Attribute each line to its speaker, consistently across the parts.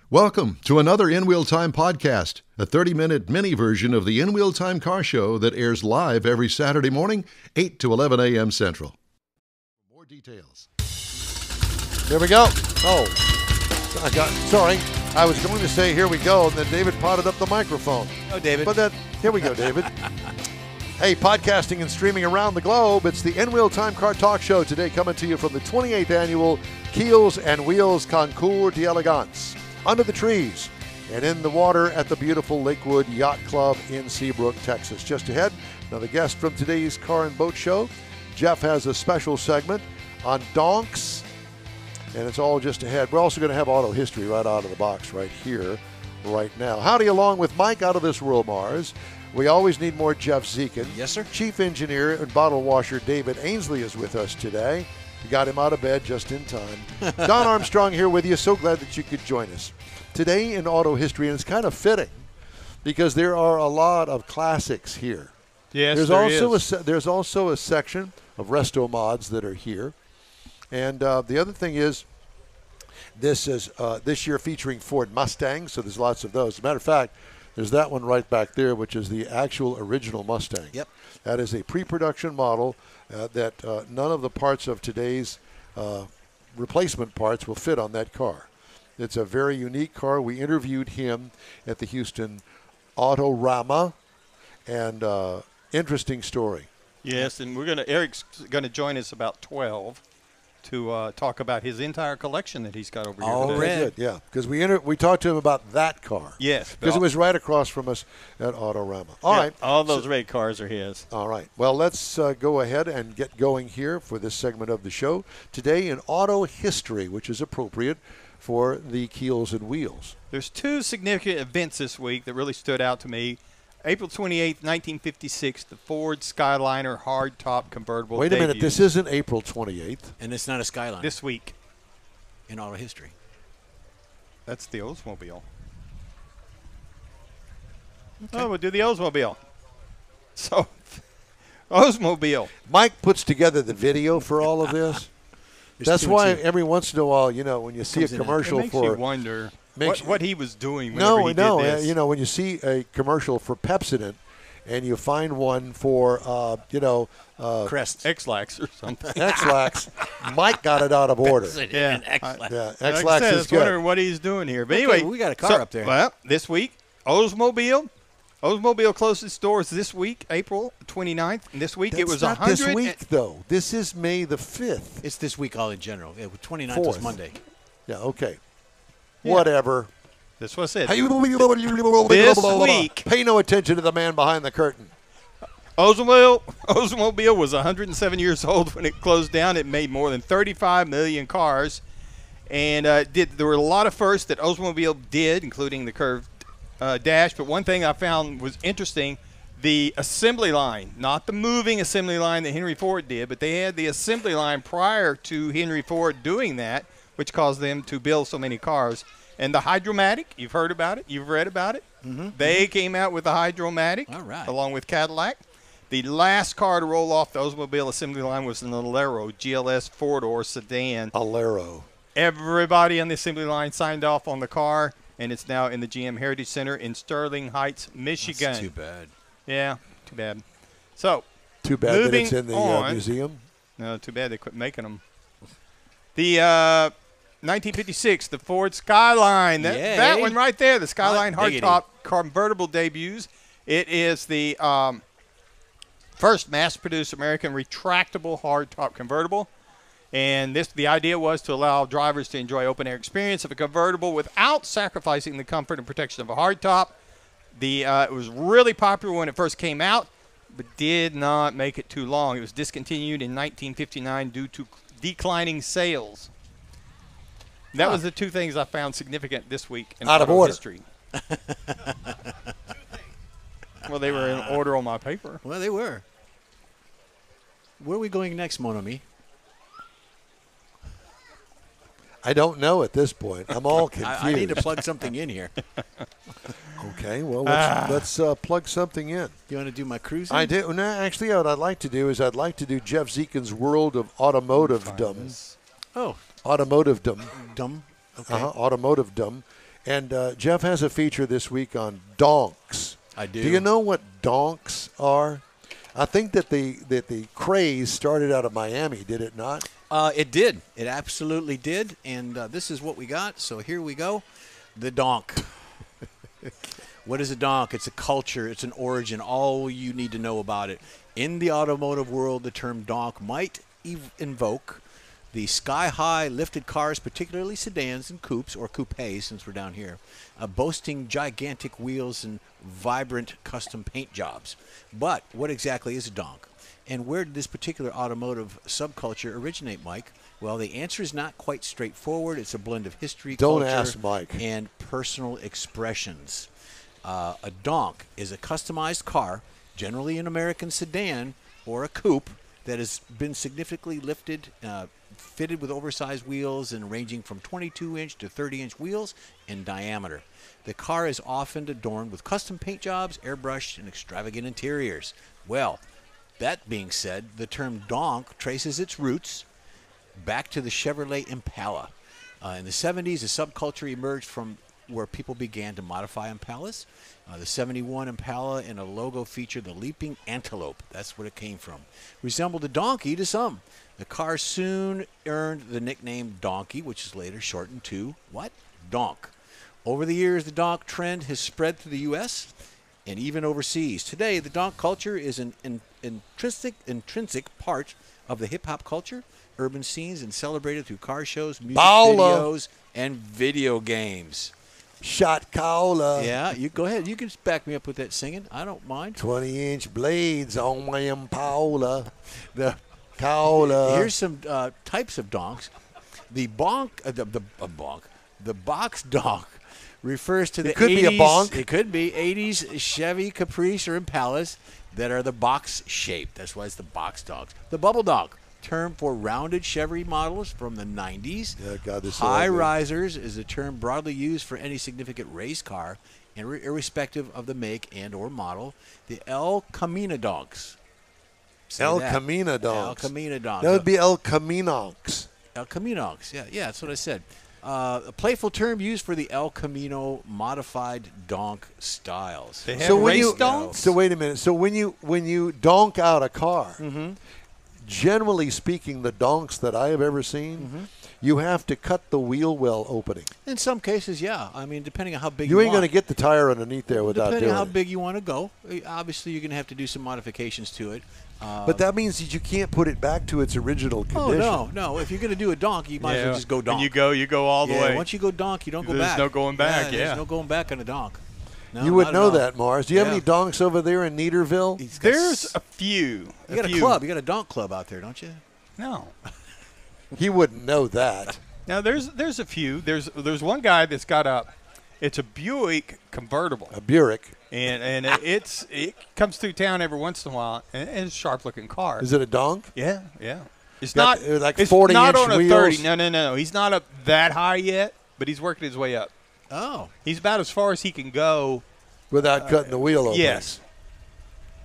Speaker 1: Welcome to another In Wheel Time podcast, a 30-minute mini version of the In Wheel Time car show that airs live every Saturday morning, 8 to 11 a.m. Central. For more details.
Speaker 2: There we go. Oh, sorry. I was going to say here we go, and then David potted up the microphone.
Speaker 3: Oh, David.
Speaker 2: But here we go, David. Hey, podcasting and streaming around the globe, it's the In Wheel Time Car Talk Show today, coming to you from the 28th Annual Keels Wheels Concours d'Elegance. Under the trees and in the water at the beautiful Lakewood Yacht Club in Seabrook, Texas. Just ahead, another guest from today's Car and Boat Show. Jeff has a special segment on donks, and it's all just ahead. We're also going to have auto history right out of the box right here, right now. Howdy, along with Mike out of this world, Mars. We always need more Jeff Zekin.
Speaker 3: Yes, sir.
Speaker 2: Chief engineer and bottle washer David Ainsley is with us today. We got him out of bed just in time. Don Armstrong here with you. So glad that you could join us. Today in auto history, and it's kind of fitting because there are a lot of classics here.
Speaker 4: Yes,
Speaker 2: There's also a section of resto mods that are here. And the other thing is, this is this year featuring Ford Mustang, so there's lots of those. As a matter of fact, there's that one right back there, which is the actual original Mustang.
Speaker 3: Yep.
Speaker 2: That is a pre-production model that none of the parts of today's replacement parts will fit on that car. It's a very unique car. We interviewed him at the Houston Autorama, and interesting story.
Speaker 4: Yes, and Eric's going to join us about 12 to talk about his entire collection that he's got over here.
Speaker 3: All
Speaker 4: today.
Speaker 3: right.
Speaker 2: Yeah, because we talked to him about that car.
Speaker 4: Yes.
Speaker 2: Because it was right across from us at Autorama. All right.
Speaker 4: All those red cars are his.
Speaker 2: All right. Well, let's go ahead and get going here for this segment of the show. Today in auto history, which is appropriate for the Keels and Wheels.
Speaker 4: There's two significant events this week that really stood out to me. April 28th, 1956, the Ford Skyliner hardtop convertible
Speaker 2: Wait a minute.
Speaker 4: debuted.
Speaker 2: This isn't April 28th.
Speaker 3: And it's not a Skyliner
Speaker 4: This week.
Speaker 3: in auto history.
Speaker 4: That's the Oldsmobile. Okay. Oh, we'll do the Oldsmobile. So, Oldsmobile.
Speaker 2: Mike puts together the video for all of this. That's why every once in a while, when you see a commercial
Speaker 4: it makes
Speaker 2: for
Speaker 4: you wonder what he was doing whenever
Speaker 2: no,
Speaker 4: he did this.
Speaker 2: when you see a commercial for Pepsodent and you find one for
Speaker 3: Crest.
Speaker 4: X-Lax or something.
Speaker 2: X-Lax, Mike got it out of order.
Speaker 4: Yeah.
Speaker 3: X-Lax.
Speaker 2: Yeah,
Speaker 4: Like I
Speaker 2: X-Lax
Speaker 4: said, I
Speaker 2: is
Speaker 4: was
Speaker 2: good.
Speaker 4: wondering what he's doing here. But
Speaker 3: Okay,
Speaker 4: anyway,
Speaker 3: we got a car up there.
Speaker 4: Well, this week, Oldsmobile closed its doors this week, April 29th. And this week it was
Speaker 2: not
Speaker 4: 100.
Speaker 2: this week though. This is May the 5th.
Speaker 3: It's this week all in general. 29th was
Speaker 2: 4th.
Speaker 3: Monday.
Speaker 2: Yeah. Okay.
Speaker 4: Yeah.
Speaker 2: Whatever.
Speaker 4: That's what I said.
Speaker 2: This
Speaker 4: week.
Speaker 2: Pay no attention to the man behind the curtain.
Speaker 4: Oldsmobile was 107 years old when it closed down. It made more than 35 million cars, and there were a lot of firsts that Oldsmobile did, including the curved dash. But one thing I found was interesting: the assembly line, not the moving assembly line that Henry Ford did, but they had the assembly line prior to Henry Ford doing that, which caused them to build so many cars. And the Hydromatic, you've heard about it, you've read about it.
Speaker 3: Mm-hmm.
Speaker 4: They came out with the Hydromatic,
Speaker 3: All right.
Speaker 4: along with Cadillac. The last car to roll off the Oldsmobile assembly line was an Allure GLS four-door sedan.
Speaker 2: Alero.
Speaker 4: Everybody on the assembly line signed off on the car, and it's now in the GM Heritage Center in Sterling Heights, Michigan.
Speaker 3: That's too bad.
Speaker 4: Yeah, too bad. So,
Speaker 2: Too bad that
Speaker 4: moving
Speaker 2: it's in the
Speaker 4: on.
Speaker 2: museum.
Speaker 4: No, too bad they quit making them. The 1956, the Ford Skyline. That one right there, the Skyline hardtop convertible debuts. It is the first mass-produced American retractable hardtop convertible. And the idea was to allow drivers to enjoy open-air experience of a convertible without sacrificing the comfort and protection of a hardtop. It was really popular when it first came out, but did not make it too long. It was discontinued in 1959 due to declining sales. That was the two things I found significant this week in
Speaker 2: Out of
Speaker 4: auto
Speaker 2: order.
Speaker 4: history. Well, they were in order on my paper.
Speaker 3: Well, they were. Where are we going next, Mon ami?
Speaker 2: I don't know at this point. I'm all confused.
Speaker 3: I need to plug something in here.
Speaker 2: Okay, well, let's plug something in.
Speaker 3: You want to do my cruising?
Speaker 2: I do. No, actually, what I'd like to do is I'd like to do Jeff Zekin's World of Automotive-dom.
Speaker 3: Oh.
Speaker 2: Automotive-dom.
Speaker 3: Dumb. Okay.
Speaker 2: Automotive-dom. And Jeff has a feature this week on donks.
Speaker 3: I do.
Speaker 2: Do you know what donks are? I think that the craze started out of Miami, did it not?
Speaker 3: It did. It absolutely did. And this is what we got. So here we go. The donk. What is a donk? It's a culture. It's an origin. All you need to know about it. In the automotive world, the term donk might invoke the sky-high lifted cars, particularly sedans and coupes, or coupes since we're down here, boasting gigantic wheels and vibrant custom paint jobs. But what exactly is a donk? And where did this particular automotive subculture originate, Mike? Well, the answer is not quite straightforward. It's a blend of history, culture,
Speaker 2: ask Mike.
Speaker 3: And personal expressions. A donk is a customized car, generally an American sedan or a coupe, that has been significantly lifted, fitted with oversized wheels and ranging from 22-inch to 30-inch wheels in diameter. The car is often adorned with custom paint jobs, airbrushed, and extravagant interiors. Well, that being said, the term donk traces its roots back to the Chevrolet Impala. In the 70s, a subculture emerged from where people began to modify Impalas. The 71 Impala and a logo featured the leaping antelope. That's what it came from. Resembled a donkey to some. The car soon earned the nickname Donkey, which is later shortened to, what? Donk. Over the years, the donk trend has spread through the U.S. and even overseas. Today, the donk culture is an intrinsic part of the hip-hop culture, urban scenes, and celebrated through car shows, music videos, and video games.
Speaker 2: Shot caller.
Speaker 3: Yeah, you go ahead. You can just back me up with that singing. I don't mind.
Speaker 2: 20-inch blades on my Impala. The caller.
Speaker 3: Here's some types of donks. The bonk, the box donk refers to the 80s.
Speaker 2: It could be a bonk.
Speaker 3: It could be 80s Chevy Caprice or Impalas that are the box shape. That's why it's the box donks. The bubble donk, term for rounded Chevy models from the 90s.
Speaker 2: Yeah, God, this
Speaker 3: High risers is a term broadly used for any significant race car, and irrespective of the make and or model. The El Camino DONKS.
Speaker 2: El Camino DONKS.
Speaker 3: El Camino DONKS.
Speaker 2: That would be El Caminox.
Speaker 3: El Caminox. Yeah, that's what I said. A playful term used for the El Camino modified donk styles.
Speaker 4: They have race donks?
Speaker 2: So wait a minute. So when you donk out a car, generally speaking, the donks that I have ever seen, you have to cut the wheel well opening.
Speaker 3: In some cases, yeah. I mean, depending on how big
Speaker 2: you ain't
Speaker 3: want.
Speaker 2: going to get the tire underneath there without doing it.
Speaker 3: Depending on how big you want to go. Obviously, you're going to have to do some modifications to it.
Speaker 2: But that means that you can't put it back to its original condition.
Speaker 3: Oh, no. If you're going to do a donk, you might as well just go donk.
Speaker 4: And you go all the way.
Speaker 3: Once you go donk, you don't go back.
Speaker 4: There's no going back,
Speaker 3: There's no going back on a donk. No,
Speaker 2: you would know
Speaker 3: all.
Speaker 2: that, Mars. Do you have any donks over there in Neaterville?
Speaker 4: There's a few.
Speaker 3: You got a club. You got a donk club out there, don't you?
Speaker 4: No.
Speaker 2: He wouldn't know that.
Speaker 4: Now, there's a few. There's one guy that's got it's a Buick convertible.
Speaker 2: A Buick.
Speaker 4: And it comes through town every once in a while, and it's a sharp-looking car.
Speaker 2: Is it a donk?
Speaker 4: Yeah. It's
Speaker 2: got
Speaker 4: not
Speaker 2: like
Speaker 4: it's
Speaker 2: 40-inch
Speaker 4: not on a
Speaker 2: wheels?
Speaker 4: 30. No. He's not up that high yet, but he's working his way up.
Speaker 3: Oh.
Speaker 4: He's about as far as he can go.
Speaker 2: Without cutting the wheel open.
Speaker 4: Yes.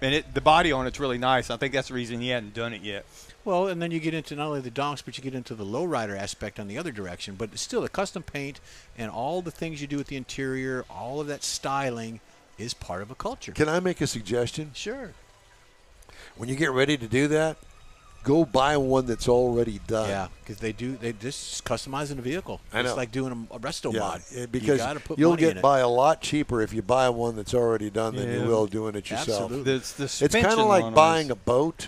Speaker 4: And the body on it's really nice. I think that's the reason he hadn't done it yet.
Speaker 3: Well, and then you get into not only the donks, but you get into the lowrider aspect on the other direction. But still, the custom paint and all the things you do with the interior, all of that styling is part of a culture.
Speaker 2: Can I make a suggestion?
Speaker 3: Sure.
Speaker 2: When you get ready to do that, go buy one that's already done.
Speaker 3: Yeah, because they just customizing a vehicle.
Speaker 2: I know.
Speaker 3: It's like doing a resto mod.
Speaker 2: Because
Speaker 3: you gotta put
Speaker 2: you'll
Speaker 3: money in
Speaker 2: get
Speaker 3: it.
Speaker 2: by a lot cheaper if you buy one that's already done than you will doing it yourself.
Speaker 3: Absolutely.
Speaker 2: It's kind of like buying a boat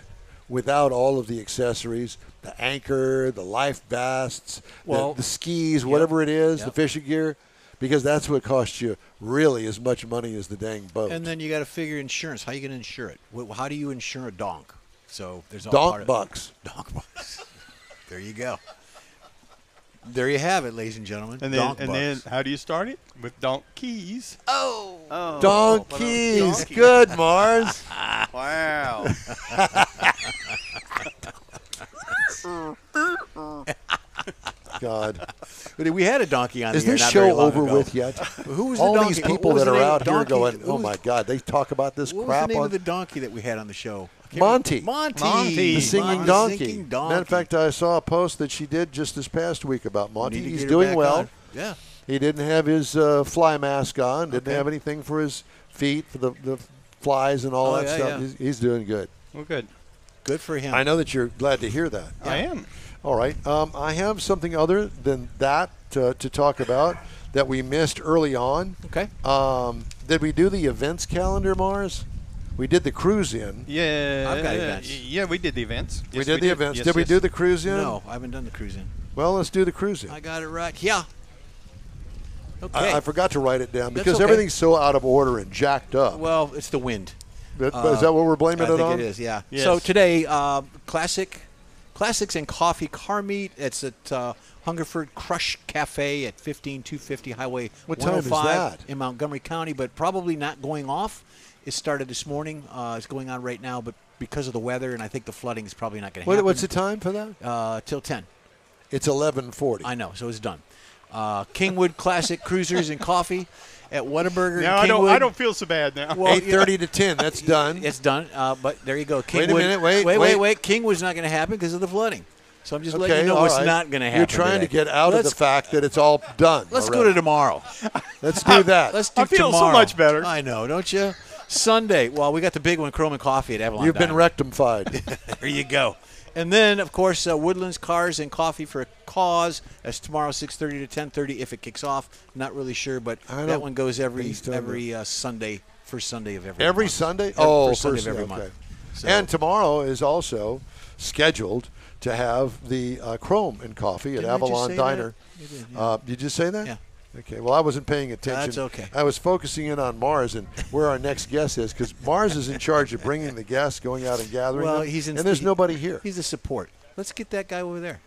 Speaker 2: without all of the accessories, the anchor, the life vests, the skis, whatever it is, the fishing gear, because that's what costs you really as much money as the dang boat.
Speaker 3: And then you got to figure insurance. How are you going to insure it? How do you insure a donk? So there's all
Speaker 2: donk bucks.
Speaker 3: Donk bucks. There you go. There you have it, ladies and gentlemen.
Speaker 4: And then how do you start it? With donk keys.
Speaker 3: Oh.
Speaker 2: Donk keys. Good, Mars.
Speaker 4: Wow.
Speaker 2: God.
Speaker 3: We had a donkey on
Speaker 2: Is
Speaker 3: here
Speaker 2: this
Speaker 3: not
Speaker 2: show
Speaker 3: very long
Speaker 2: over
Speaker 3: ago.
Speaker 2: with yet?
Speaker 3: Who was
Speaker 2: all
Speaker 3: the donkey?
Speaker 2: these people that are out here going, oh, my God, they talk about this
Speaker 3: what
Speaker 2: crap
Speaker 3: was the name
Speaker 2: on
Speaker 3: of the donkey that we had on the show?
Speaker 2: Monty.
Speaker 3: Monty.
Speaker 2: The singing donkey. Matter of fact, I saw a post that she did just this past week about Monty. He's doing well.
Speaker 3: Yeah.
Speaker 2: He didn't have his fly mask on. Didn't have anything for his feet, for the flies and all that stuff.
Speaker 3: Yeah.
Speaker 2: He's doing good.
Speaker 4: Well, good.
Speaker 3: Good for him.
Speaker 2: I know that you're glad to hear that.
Speaker 4: I am.
Speaker 2: All right. I have something other than that to talk about that we missed early on.
Speaker 3: Okay.
Speaker 2: Did we do the events calendar, Mars? We did the cruise in.
Speaker 4: Yeah.
Speaker 3: I've got events.
Speaker 4: Yeah, we did the events.
Speaker 2: We did the events.
Speaker 4: Yes,
Speaker 2: did we
Speaker 4: yes.
Speaker 2: do the cruise in?
Speaker 3: No, I haven't done the cruise in.
Speaker 2: Well, let's do the cruise in.
Speaker 3: I got it right. Yeah. Okay.
Speaker 2: I forgot to write it down
Speaker 3: That's
Speaker 2: because
Speaker 3: okay.
Speaker 2: everything's so out of order and jacked up.
Speaker 3: Well, it's the wind.
Speaker 2: Is that what we're blaming
Speaker 3: I
Speaker 2: it
Speaker 3: think
Speaker 2: on?
Speaker 3: it is, yeah.
Speaker 4: Yes.
Speaker 3: So today, Classics and Coffee Car Meet. It's at Hungerford Crush Cafe at 15250 Highway
Speaker 2: What time is
Speaker 3: 105
Speaker 2: that?
Speaker 3: in Montgomery County, but probably not going off. It started this morning. It's going on right now, but because of the weather and I think the flooding is probably not going to happen.
Speaker 2: What's the time for that?
Speaker 3: Till 10.
Speaker 2: It's 11:40.
Speaker 3: I know, so it's done. Kingwood Classic Cruisers and Coffee at Whataburger.
Speaker 4: Now
Speaker 3: in Kingwood.
Speaker 4: I don't feel so bad now.
Speaker 3: Well,
Speaker 2: 8:30 to 10. That's done.
Speaker 3: It's done, but there you go. Kingwood,
Speaker 2: Wait a minute, wait.
Speaker 3: Kingwood's not going to happen because of the flooding. So I'm just letting you know
Speaker 2: all
Speaker 3: what's
Speaker 2: right.
Speaker 3: not going to happen.
Speaker 2: You're trying
Speaker 3: today.
Speaker 2: to get out of the fact that it's all done.
Speaker 3: Let's go
Speaker 2: already.
Speaker 3: to tomorrow.
Speaker 2: Let's do that.
Speaker 3: Let's do
Speaker 4: I feel so
Speaker 3: tomorrow.
Speaker 4: much better.
Speaker 3: I know, don't you? Sunday. Well, we got the big one, Chrome and Coffee at Avalon.
Speaker 2: You've been
Speaker 3: Diner.
Speaker 2: rectified.
Speaker 3: There you go. And then, of course, Woodlands Cars and Coffee for a Cause. That's tomorrow, 6:30 to 10:30 if it kicks off. Not really sure, but that one goes every Sunday, first Sunday of every
Speaker 2: Every
Speaker 3: month.
Speaker 2: Sunday?
Speaker 3: First Sunday of every
Speaker 2: okay.
Speaker 3: month. So,
Speaker 2: And tomorrow is also scheduled to have the Chrome and Coffee at
Speaker 3: Didn't I just
Speaker 2: Avalon
Speaker 3: say
Speaker 2: Diner.
Speaker 3: that? You did, yeah.
Speaker 2: Did you say that?
Speaker 3: Yeah.
Speaker 2: Okay. Well, I wasn't paying attention.
Speaker 3: That's okay.
Speaker 2: I was focusing in on Mars and where our next guest is because Mars is in charge of bringing the guests, going out and gathering
Speaker 3: Well,
Speaker 2: them,
Speaker 3: he's in,
Speaker 2: and there's nobody here.
Speaker 3: He's the support. Let's get that guy over there.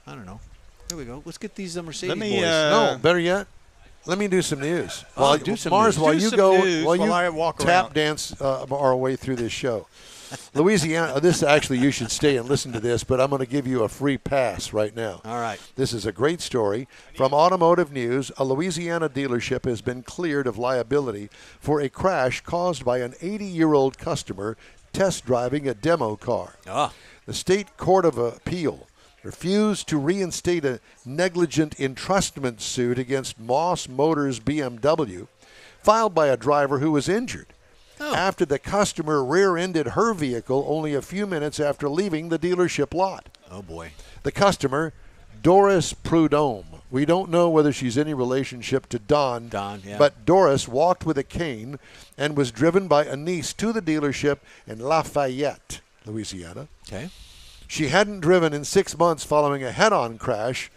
Speaker 3: I don't know. There we go. Let's get these Mercedes
Speaker 4: Let me,
Speaker 3: boys.
Speaker 2: No, better yet, let me do some news.
Speaker 3: Do some
Speaker 2: Mars,
Speaker 3: news.
Speaker 2: while
Speaker 4: Do
Speaker 2: you
Speaker 4: some
Speaker 2: go,
Speaker 4: news
Speaker 2: while
Speaker 4: while I
Speaker 2: you
Speaker 4: walk
Speaker 2: tap
Speaker 4: around.
Speaker 2: dance our way through this show. Louisiana, this actually, you should stay and listen to this, but I'm going to give you a free pass right now.
Speaker 3: All right.
Speaker 2: This is a great story. From Automotive News, a Louisiana dealership has been cleared of liability for a crash caused by an 80-year-old customer test driving a demo car. The State Court of Appeal refused to reinstate a negligent entrustment suit against Moss Motors BMW filed by a driver who was injured after the customer rear-ended her vehicle only a few minutes after leaving the dealership lot.
Speaker 3: Oh, boy.
Speaker 2: The customer, Doris Prudhomme. We don't know whether she's any relationship to Don.
Speaker 3: Yeah.
Speaker 2: But Doris walked with a cane and was driven by a niece to the dealership in Lafayette, Louisiana.
Speaker 3: Okay.
Speaker 2: She hadn't driven in 6 months following a head-on crash,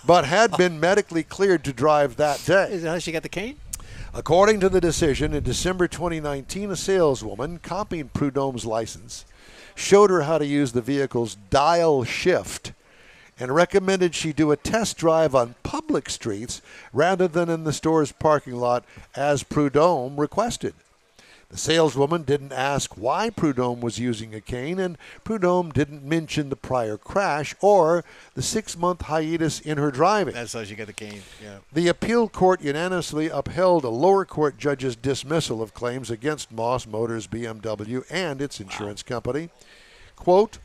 Speaker 2: but had been medically cleared to drive that day.
Speaker 3: Is that how she got the cane?
Speaker 2: According to the decision, in December 2019, a saleswoman copied Prudhomme's license, showed her how to use the vehicle's dial shift, and recommended she do a test drive on public streets rather than in the store's parking lot as Prudhomme requested. The saleswoman didn't ask why Prudhomme was using a cane, and Prudhomme didn't mention the prior crash or the 6-month hiatus in her driving.
Speaker 3: That's how she got the cane, yeah.
Speaker 2: The appeal court unanimously upheld a lower court judge's dismissal of claims against Moss Motors BMW and its insurance company. Quote,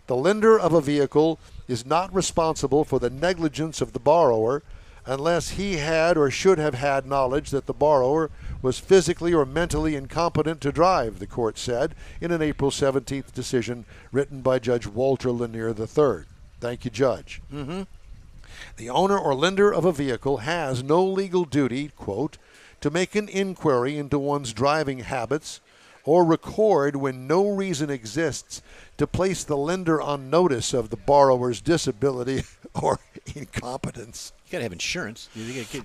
Speaker 2: the lender of a vehicle is not responsible for the negligence of the borrower unless he had or should have had knowledge that the borrower was physically or mentally incompetent to drive, the court said in an April 17th decision written by Judge Walter Lanier III. Thank you, Judge.
Speaker 3: Mm-hmm.
Speaker 2: The owner or lender of a vehicle has no legal duty, quote, to make an inquiry into one's driving habits or record when no reason exists to place the lender on notice of the borrower's disability or incompetence.
Speaker 3: You got to have insurance.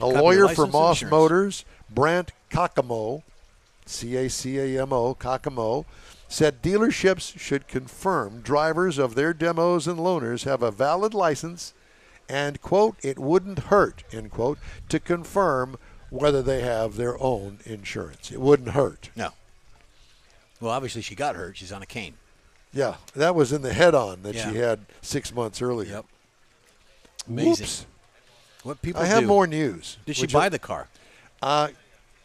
Speaker 2: A lawyer for Moss Motors, Brant Cacamo, C-A-C-A-M-O, Cacamo, said dealerships should confirm drivers of their demos and loaners have a valid license and, quote, it wouldn't hurt, end quote, to confirm whether they have their own insurance. It wouldn't hurt.
Speaker 3: No. Well, obviously she got hurt. She's on a cane.
Speaker 2: Yeah, that was in the head-on that she had 6 months earlier.
Speaker 3: Yep. Amazing.
Speaker 2: Whoops.
Speaker 3: What people
Speaker 2: I have
Speaker 3: do.
Speaker 2: more news.
Speaker 3: Did she buy the car?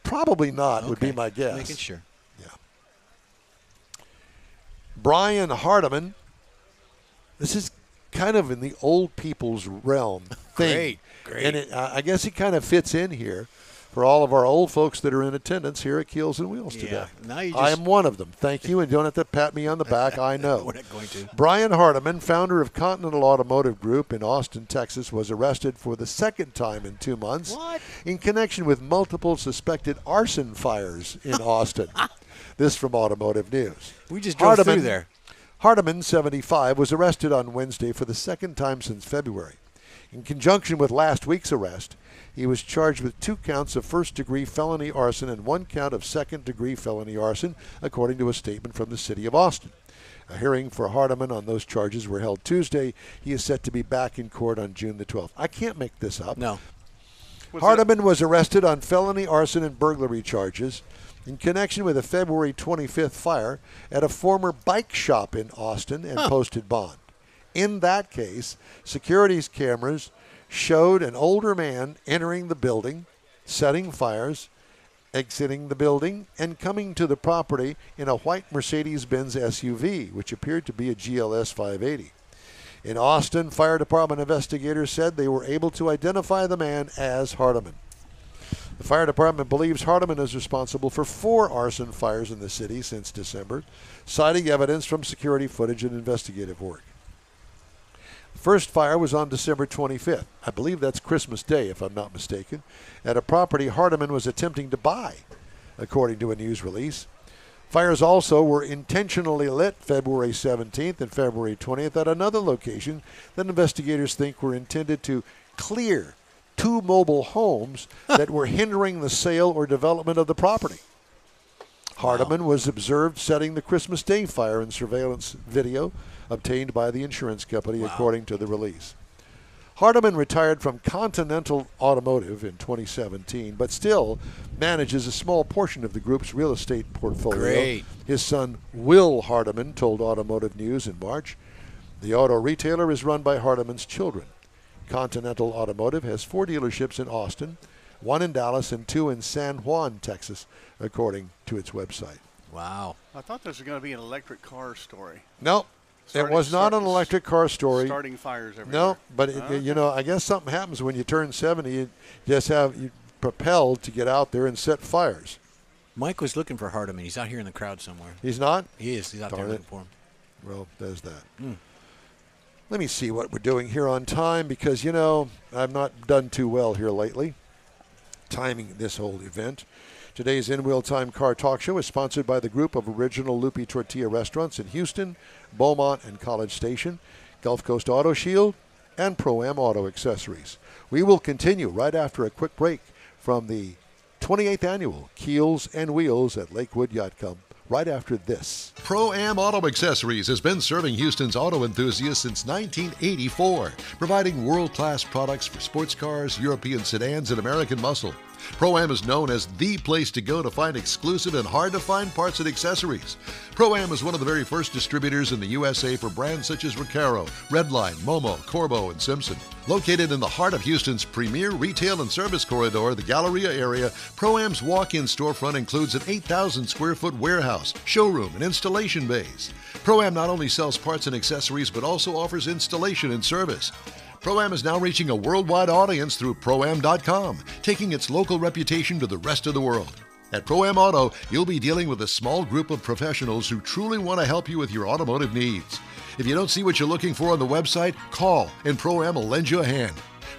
Speaker 2: Probably not, would be my guess.
Speaker 3: Making sure.
Speaker 2: Yeah. Brian Hardiman. This is kind of in the old people's realm thing.
Speaker 3: Great.
Speaker 2: And I guess it kind of fits in here for all of our old folks that are in attendance here at Keels and Wheels today.
Speaker 3: Now you
Speaker 2: I am one of them. Thank you, and don't have to pat me on the back. I know.
Speaker 3: We're not going to.
Speaker 2: Brian Hardiman, founder of Continental Automotive Group in Austin, Texas, was arrested for the second time in 2 months in connection with multiple suspected arson fires in Austin. This from Automotive News.
Speaker 3: We just drove through there.
Speaker 2: Hardiman, 75, was arrested on Wednesday for the second time since February. In conjunction with last week's arrest, he was charged with 2 counts of first-degree felony arson and 1 count of second-degree felony arson, according to a statement from the city of Austin. A hearing for Hardiman on those charges were held Tuesday. He is set to be back in court on June the 12th. I can't make this up.
Speaker 3: No.
Speaker 2: Hardiman was arrested on felony arson and burglary charges in connection with a February 25th fire at a former bike shop in Austin and posted bond. In that case, security's cameras showed an older man entering the building, setting fires, exiting the building, and coming to the property in a white Mercedes-Benz SUV, which appeared to be a GLS 580. In Austin, fire department investigators said they were able to identify the man as Hardiman. The fire department believes Hardiman is responsible for 4 arson fires in the city since December, citing evidence from security footage and investigative work. The first fire was on December 25th. I believe that's Christmas Day, if I'm not mistaken, at a property Hardiman was attempting to buy, according to a news release. Fires also were intentionally lit February 17th and February 20th at another location that investigators think were intended to clear 2 mobile homes that were hindering the sale or development of the property. Hardiman was observed setting the Christmas Day fire in surveillance video obtained by the insurance company, according to the release. Hardiman retired from Continental Automotive in 2017, but still manages a small portion of the group's real estate portfolio.
Speaker 3: Great.
Speaker 2: His son, Will Hardiman, told Automotive News in March. The auto retailer is run by Hardiman's children. Continental Automotive has 4 dealerships in Austin, 1 in Dallas, and 2 in San Juan, Texas, according to its website.
Speaker 3: Wow.
Speaker 5: I thought this was going to be an electric car story.
Speaker 2: No, it was not an electric car story.
Speaker 5: Starting fires everywhere.
Speaker 2: No, but you know, I guess something happens when you turn 70. You just you're propelled to get out there and set fires.
Speaker 3: Mike was looking for Hardiman. He's out here in the crowd somewhere.
Speaker 2: He's not?
Speaker 3: He is. He's out there looking for him.
Speaker 2: Well, there's that. Let me see what we're doing here on time, because, you know, I've not done too well here lately, timing this whole event. Today's In-Wheel Time Car Talk Show is sponsored by the group of original Loopy Tortilla restaurants in Houston, Beaumont, and College Station, Gulf Coast Auto Shield, and Pro-Am Auto Accessories. We will continue right after a quick break from the 28th Annual Keels and Wheels at Lakewood Yacht Club. Right after this.
Speaker 1: Pro-Am Auto Accessories has been serving Houston's auto enthusiasts since 1984, providing world-class products for sports cars, European sedans, and American muscle. Pro-Am is known as the place to go to find exclusive and hard-to-find parts and accessories. Pro-Am is one of the very first distributors in the USA for brands such as Recaro, Redline, Momo, Corbo, and Simpson. Located in the heart of Houston's premier retail and service corridor, the Galleria area, Pro-Am's walk-in storefront includes an 8,000-square-foot warehouse, showroom, and installation bays. Pro-Am not only sells parts and accessories, but also offers installation and service. Pro-Am is now reaching a worldwide audience through Pro-Am.com, taking its local reputation to the rest of the world. At Pro-Am Auto, you'll be dealing with a small group of professionals who truly want to help you with your automotive needs. If you don't see what you're looking for on the website, call and Pro-Am will lend you a hand.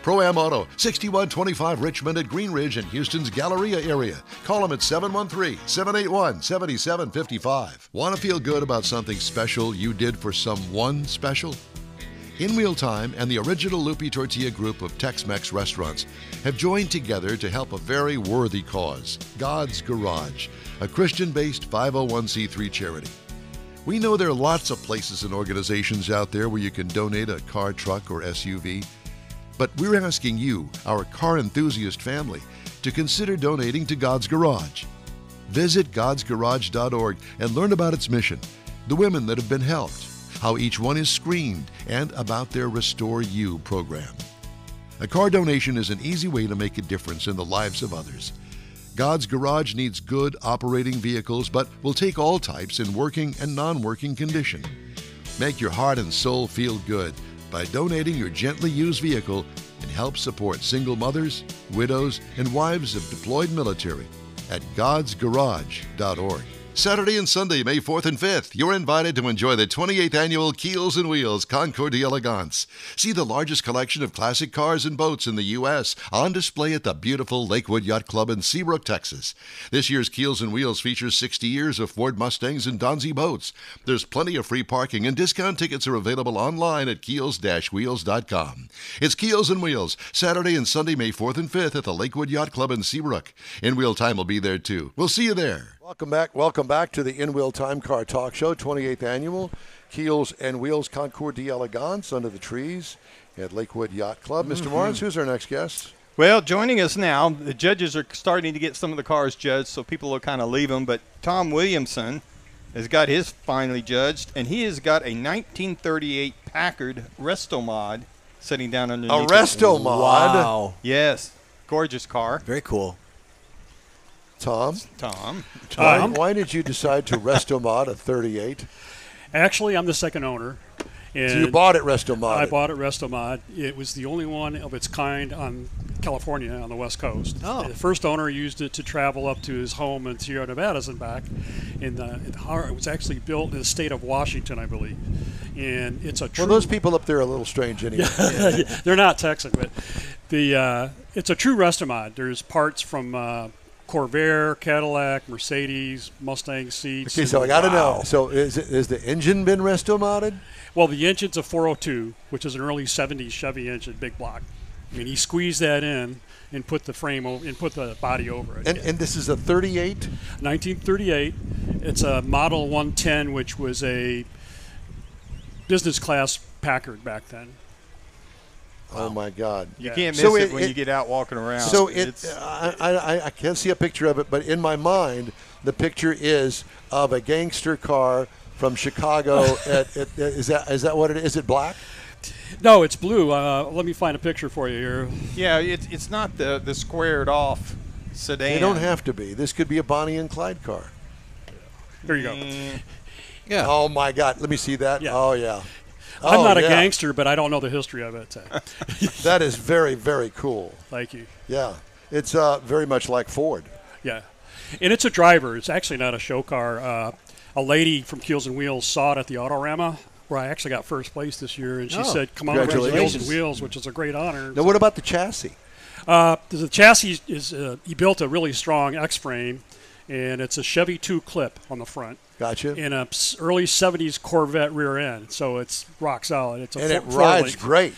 Speaker 1: Pro-Am Auto, 6125 Richmond at Green Ridge in Houston's Galleria area. Call them at 713-781-7755. Want to feel good about something special you did for someone special? In-Wheel Time and the original Loopy Tortilla group of Tex-Mex restaurants have joined together to help a very worthy cause, God's Garage, a Christian-based 501c3 charity. We know there are lots of places and organizations out there where you can donate a car, truck, or SUV, but we're asking you, our car enthusiast family, to consider donating to God's Garage. Visit godsgarage.org and learn about its mission, the women that have been helped, how each one is screened, and about their Restore You program. A car donation is an easy way to make a difference in the lives of others. God's Garage needs good operating vehicles, but will take all types in working and non-working condition. Make your heart and soul feel good by donating your gently used vehicle and help support single mothers, widows, and wives of deployed military at godsgarage.org. Saturday and Sunday, May 4th and 5th, you're invited to enjoy the 28th Annual Keels Wheels Concours d'Elegance. See the largest collection of classic cars and boats in the U.S. on display at the beautiful Lakewood Yacht Club in Seabrook, Texas. This year's Keels and Wheels features 60 years of Ford Mustangs and Donzi boats. There's plenty of free parking, and discount tickets are available online at keels-wheels.com. It's Keels and Wheels, Saturday and Sunday, May 4th and 5th at the Lakewood Yacht Club in Seabrook. In Wheel Time will be there, too. We'll see you there.
Speaker 2: Welcome back to the In Wheel Time Car Talk Show, 28th Annual Keels and Wheels Concours d'Elegance under the trees at Lakewood Yacht Club. Mr. Morris, who's our next guest?
Speaker 4: Well, joining us now, the judges are starting to get some of the cars judged, so people will kind of leave them. But Tom Williamson has got his finally judged, and he has got a 1938 Packard Resto Mod sitting down underneath.
Speaker 2: A Resto Mod?
Speaker 3: Wow.
Speaker 4: Yes. Gorgeous car.
Speaker 3: Very cool.
Speaker 2: Tom?
Speaker 6: Why
Speaker 2: did you decide to Resto Mod a 38?
Speaker 6: Actually, I'm the second owner. And
Speaker 2: so you bought it Resto Mod?
Speaker 6: I bought it Resto Mod. It was the only one of its kind on California on the West Coast.
Speaker 3: Oh.
Speaker 6: The first owner used it to travel up to his home in Sierra Nevada and back. It was actually built in the state of Washington, I believe. And it's a true...
Speaker 2: Well, those people up there are a little strange anyway.
Speaker 6: They're not Texan, but it's a true Resto Mod. There's parts from... Corvair, Cadillac, Mercedes, Mustang seats.
Speaker 2: Okay, so I got to know. So is the engine been Resto Modded?
Speaker 6: Well, the engine's a 402, which is an early 70s Chevy engine, big block. I mean, he squeezed that in and put the frame over, and put the body over it.
Speaker 2: And this is a 38?
Speaker 6: 1938. It's a Model 110, which was a business class Packard back then.
Speaker 2: Oh my God!
Speaker 4: You can't miss it when you get out walking around.
Speaker 2: So I can't see a picture of it, but in my mind, the picture is of a gangster car from Chicago. Is that what it is? Is it black?
Speaker 6: No, it's blue. Let me find a picture for you here.
Speaker 4: Yeah, it's not the squared off sedan.
Speaker 2: They don't have to be. This could be a Bonnie and Clyde car.
Speaker 6: There you go.
Speaker 3: Yeah.
Speaker 2: Oh my God! Let me see that.
Speaker 6: Yeah.
Speaker 2: Oh yeah.
Speaker 6: I'm not a gangster, but I don't know the history of it.
Speaker 2: That is very, very cool.
Speaker 6: Thank you.
Speaker 2: Yeah. It's very much like Ford.
Speaker 6: Yeah. And it's a driver. It's actually not a show car. A lady from Keels and Wheels saw it at the Autorama, where I actually got first place this year, and she said, come on over to Keels and Wheels, which is a great honor.
Speaker 2: Now, what about the chassis?
Speaker 6: The chassis is, he built a really strong X-frame, and it's a Chevy 2 clip on the front.
Speaker 2: Gotcha.
Speaker 6: In a early 70s Corvette rear end, so it's rock solid. It's
Speaker 2: and it rides great.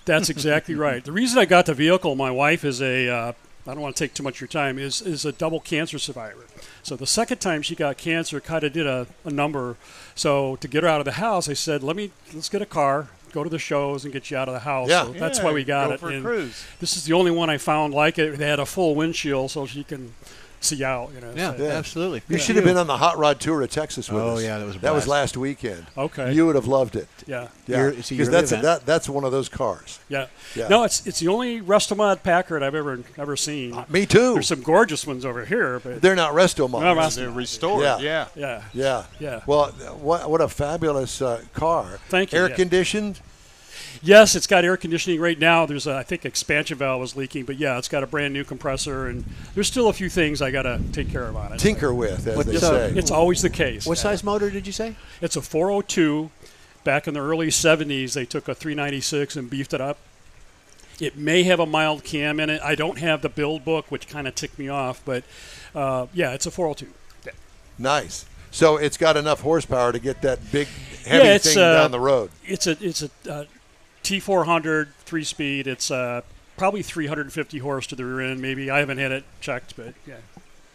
Speaker 6: That's exactly right. The reason I got the vehicle, my wife is I don't want to take too much of your time, is a double cancer survivor. So the second time she got cancer, kind of did a number. So to get her out of the house, I said, let's get a car, go to the shows, and get you out of the house.
Speaker 2: Yeah.
Speaker 6: So that's why we got it.
Speaker 4: For a cruise. This
Speaker 6: is the only one I found like it. They had a full windshield, so she can see out.
Speaker 3: Yeah, absolutely.
Speaker 2: You should have been on the hot rod tour of Texas with us.
Speaker 3: Oh yeah,
Speaker 2: that was last weekend.
Speaker 6: Okay,
Speaker 2: you would have loved it.
Speaker 6: Yeah,
Speaker 2: because that's one of those cars.
Speaker 6: Yeah. No, it's the only Resto Mod Packard I've ever seen.
Speaker 2: Me too.
Speaker 6: There's some gorgeous ones over here, but
Speaker 2: they're not Resto Mods.
Speaker 4: They're restored.
Speaker 2: Yeah. Well, what a fabulous car.
Speaker 6: Thank you.
Speaker 2: Air conditioned.
Speaker 6: Yes, it's got air conditioning right now. There's I think expansion valve was leaking, but yeah, it's got a brand new compressor, and there's still a few things I got to take care of on it.
Speaker 2: Tinker with, as they say.
Speaker 6: It's always the case.
Speaker 3: What size motor did you say?
Speaker 6: It's a 402. Back in the early 70s, they took a 396 and beefed it up. It may have a mild cam in it. I don't have the build book, which kind of ticked me off, but yeah, it's a 402. Yeah.
Speaker 2: Nice. So it's got enough horsepower to get that big, heavy thing down the road.
Speaker 6: It's a T400 3-speed. It's probably 350 horse to the rear end. Maybe I haven't had it checked, but yeah.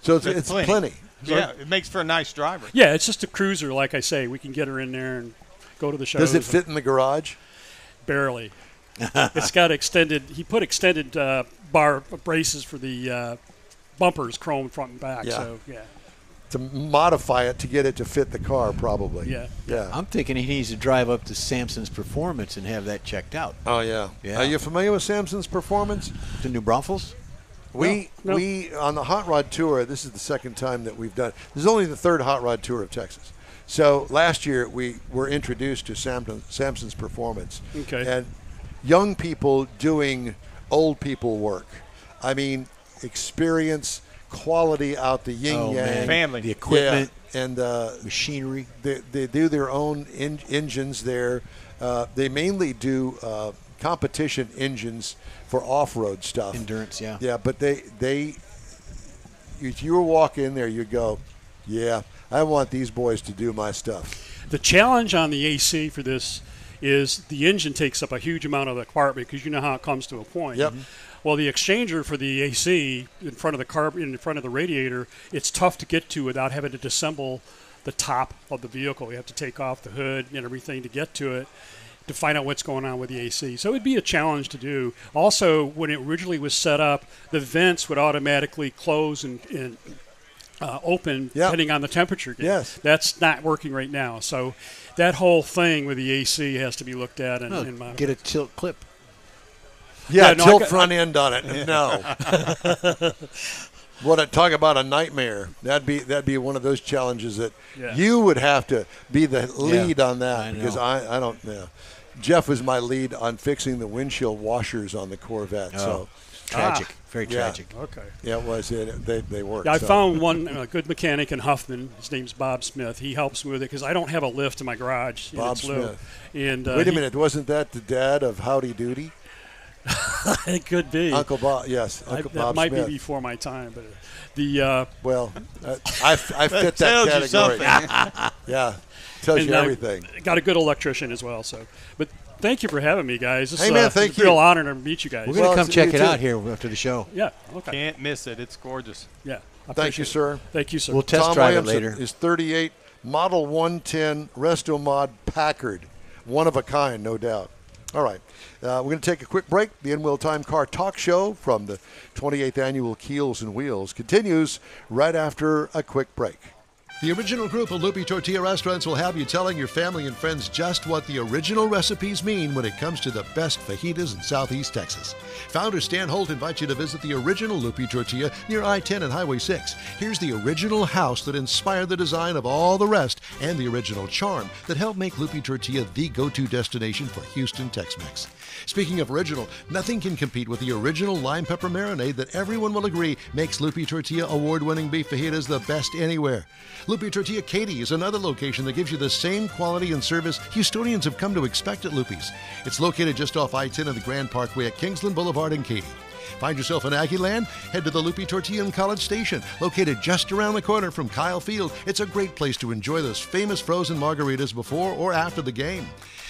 Speaker 2: So it's plenty.
Speaker 4: Yeah, it makes for a nice driver.
Speaker 6: Yeah, it's just a cruiser, like I say. We can get her in there and go to the shows.
Speaker 2: Does it fit in the garage?
Speaker 6: Barely. It's got extended. He put extended bar braces for the bumpers, chrome front and back.
Speaker 2: Yeah.
Speaker 6: So yeah.
Speaker 2: To modify it to get it to fit the car, probably.
Speaker 6: Yeah.
Speaker 3: I'm thinking he needs to drive up to Samson's Performance and have that checked out.
Speaker 2: Oh yeah. Are you familiar with Samson's Performance?
Speaker 3: The New Braunfels?
Speaker 2: We on the hot rod tour. This is the second time that we've done. This is only the third hot rod tour of Texas. So last year we were introduced to Samson's Performance.
Speaker 6: Okay.
Speaker 2: And young people doing old people work. I mean, experience, quality out the yin yang.
Speaker 4: Family.
Speaker 3: The equipment.
Speaker 2: Yeah. And
Speaker 3: machinery.
Speaker 2: They do their own engines there. They mainly do competition engines for off-road stuff.
Speaker 3: Endurance, yeah.
Speaker 2: Yeah, but they if you walk in there, you go, yeah, I want these boys to do my stuff.
Speaker 6: The challenge on the AC for this is the engine takes up a huge amount of the compartment because you know how it comes to a point.
Speaker 2: Yep.
Speaker 6: Well, the exchanger for the AC in front of the in front of the radiator, it's tough to get to without having to disassemble the top of the vehicle. You have to take off the hood and everything to get to it to find out what's going on with the AC. So it would be a challenge to do. Also, when it originally was set up, the vents would automatically close and open depending on the temperature.
Speaker 2: Yes.
Speaker 6: That's not working right now. So that whole thing with the AC has to be looked at and monitored.
Speaker 3: Get a tilt clip.
Speaker 2: Yeah,
Speaker 6: no,
Speaker 2: tilt front end on it. No. Talk about a nightmare. That'd be one of those challenges that you would have to be the lead on that because I don't know. Jeff was my lead on fixing the windshield washers on the Corvette. So
Speaker 3: tragic, very tragic.
Speaker 6: Okay.
Speaker 2: Yeah, it was. They worked.
Speaker 6: Yeah, I found one good mechanic in Huffman. His name's Bob Smith. He helps me with it because I don't have a lift in my garage.
Speaker 2: Bob Smith.
Speaker 6: And
Speaker 2: wait a minute, wasn't that the dad of Howdy Doody?
Speaker 6: It could be
Speaker 2: Uncle Bob. Yes, Uncle Bob
Speaker 6: that might
Speaker 2: Smith.
Speaker 6: be before my time, but the
Speaker 2: I fit that category. Yeah, tells you everything.
Speaker 6: Got a good electrician as well. So, but thank you for having me, guys.
Speaker 2: Hey man, thank
Speaker 6: it's a real honor to meet you guys.
Speaker 3: We're gonna come check it out here after the show.
Speaker 6: Yeah. Okay.
Speaker 4: Can't miss it. It's gorgeous.
Speaker 6: Yeah.
Speaker 2: Thank you, sir.
Speaker 6: Thank you, sir.
Speaker 3: We'll test
Speaker 2: Tom
Speaker 3: drive
Speaker 2: Williamson
Speaker 3: it later.
Speaker 2: is 38, model 110, Resto Mod Packard, one of a kind, no doubt. All right. We're going to take a quick break. The In-Wheel Time Car Talk Show from the 28th Annual Keels and Wheels continues right after a quick break.
Speaker 1: The original group of Loopy Tortilla restaurants will have you telling your family and friends just what the original recipes mean when it comes to the best fajitas in Southeast Texas. Founder Stan Holt invites you to visit the original Loopy Tortilla near I-10 and Highway 6. Here's the original house that inspired the design of all the rest and the original charm that helped make Loopy Tortilla the go-to destination for Houston Tex-Mex. Speaking of original, nothing can compete with the original lime pepper marinade that everyone will agree makes Loopy Tortilla award-winning beef fajitas the best anywhere. Loopy Tortilla Katy is another location that gives you the same quality and service Houstonians have come to expect at Loopy's. It's located just off I-10 and the Grand Parkway at Kingsland Boulevard in Katy. Find yourself in Aggieland? Head to the Loopy Tortilla in College Station, located just around the corner from Kyle Field. It's a great place to enjoy those famous frozen margaritas before or after the game.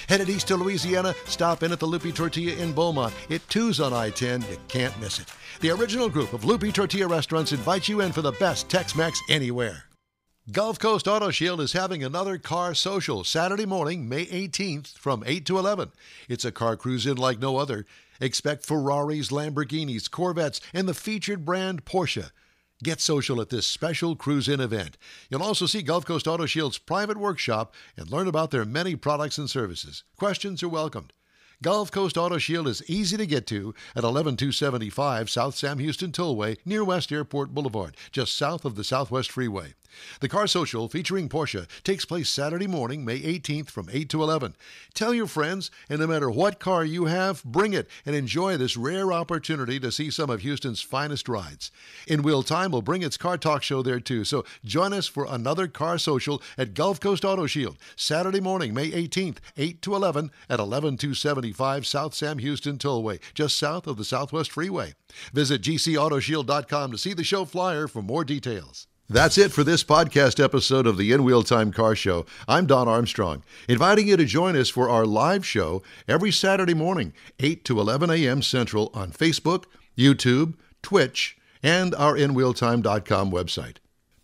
Speaker 1: Headed east to Louisiana, stop in at the Loopy Tortilla in Beaumont. It too's on I-10. You can't miss it. The original group of Loopy Tortilla restaurants invites you in for the best Tex-Mex anywhere. Gulf Coast Auto Shield is having another car social Saturday morning, May 18th from 8 to 11. It's a car cruise-in like no other. Expect Ferraris, Lamborghinis, Corvettes, and the featured brand Porsche. Get social at this special cruise-in event. You'll also see Gulf Coast Auto Shield's private workshop and learn about their many products and services. Questions are welcomed. Gulf Coast Auto Shield is easy to get to at 11275 South Sam Houston Tollway near West Airport Boulevard, just south of the Southwest Freeway. The Car Social featuring Porsche takes place Saturday morning, May 18th from 8 to 11. Tell your friends, and no matter what car you have, bring it and enjoy this rare opportunity to see some of Houston's finest rides. In Wheel Time will bring its Car Talk show there too, so join us for another Car Social at Gulf Coast Auto Shield, Saturday morning, May 18th, 8 to 11 at 11275 South Sam Houston Tollway, just south of the Southwest Freeway. Visit gcautoshield.com to see the show flyer for more details. That's it for this podcast episode of the In-Wheel Time Car Show. I'm Don Armstrong, inviting you to join us for our live show every Saturday morning, 8 to 11 a.m. Central on Facebook, YouTube, Twitch, and our InWheelTime.com website.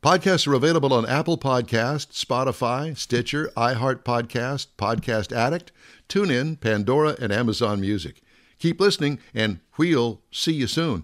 Speaker 1: Podcasts are available on Apple Podcasts, Spotify, Stitcher, iHeart Podcast, Podcast Addict, TuneIn, Pandora, and Amazon Music. Keep listening, and we'll see you soon.